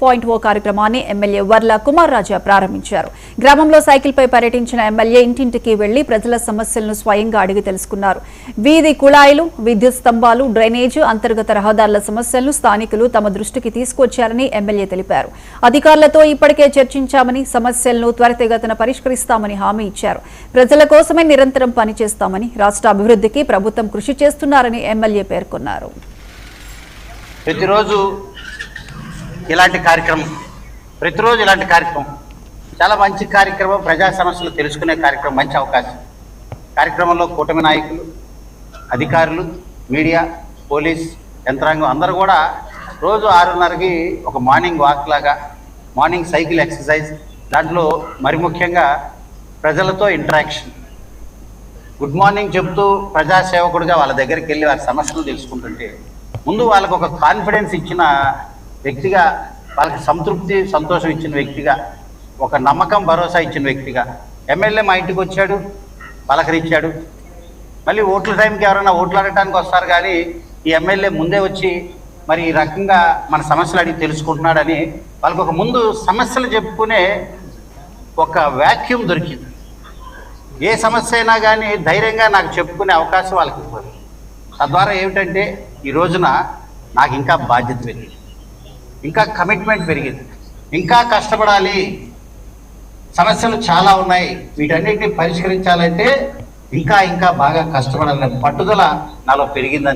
.0 కార్యక్రమాన్ని ఎమ్మెల్యే వర్ల కుమార్ రాజా ప్రారంభించారు. గ్రామంలో సైకిల్పై పర్యటించిన ఎమ్మెల్యే ఇంటింటికి వెళ్లి ప్రజల సమస్యలను స్వయంగా అడిగి తెలుసుకున్నారు. వీధి కుళాయిలు, విద్యుత్ స్తంభాలు, డ్రైనేజ్, అంతర్గత రహదారుల సమస్యలను స్థానికులు తమ దృష్టికి తీసుకొచ్చారని ఎమ్మెల్యే తెలిపారు. అధికారులతో ఇప్పటికే చర్చించామని, సమస్యలను త్వరితగతిన పరిష్కరిస్తామని హామీ ఇచ్చారు. ప్రజల కోసమే నిరంతరం పనిచేస్తామని, రాష్ట్ర అభివృద్ధికి ప్రభుత్వం కృషి చేస్తున్నారని ఎమ్మెల్యే పేర్కొన్నారు. ప్రతిరోజు ఇలాంటి కార్యక్రమం చాలా మంచి కార్యక్రమం. ప్రజా సమస్యలు తెలుసుకునే కార్యక్రమం, మంచి అవకాశం. కార్యక్రమంలో కూటమి నాయకులు, అధికారులు, మీడియా, పోలీస్ యంత్రాంగం అందరూ కూడా రోజు 6:30కి ఒక మార్నింగ్ వాక్ లాగా, మార్నింగ్ సైకిల్ ఎక్సర్సైజ్, దాంట్లో మరి ముఖ్యంగా ప్రజలతో ఇంటరాక్షన్, గుడ్ మార్నింగ్ చెప్తూ ప్రజాసేవకుడిగా వాళ్ళ దగ్గరికి వెళ్ళి వారి సమస్యలు తెలుసుకుంటుంటే ముందు వాళ్ళకు ఒక కాన్ఫిడెన్స్ ఇచ్చిన వ్యక్తిగా, వాళ్ళకి సంతృప్తి, సంతోషం ఇచ్చిన వ్యక్తిగా, ఒక నమ్మకం, భరోసా ఇచ్చిన వ్యక్తిగా ఎమ్మెల్యే మా ఇంటికి వచ్చాడు, పలకరించాడు. మళ్ళీ ఓట్ల టైంకి ఎవరైనా ఓట్లు అడగడానికి వస్తారు, కానీ ఈ ఎమ్మెల్యే ముందే వచ్చి మరి ఈ రకంగా మన సమస్యలు అడిగి తెలుసుకుంటున్నాడని వాళ్ళకి ఒక ముందు సమస్యలు చెప్పుకునే ఒక వాక్యూమ్ దొరికింది. ఏ సమస్య అయినా కానీ ధైర్యంగా నాకు చెప్పుకునే అవకాశం వాళ్ళకి ఇవ్వాలి. తద్వారా ఏమిటంటే ఈ రోజున నాకు ఇంకా బాధ్యత పెరిగింది, ఇంకా కమిట్మెంట్ పెరిగింది, ఇంకా కష్టపడాలి, సమస్యలు చాలా ఉన్నాయి, వీటన్నిటిని పరిష్కరించాలంటే ఇంకా బాగా కష్టపడాలనే పట్టుదల నాలో పెరిగిందని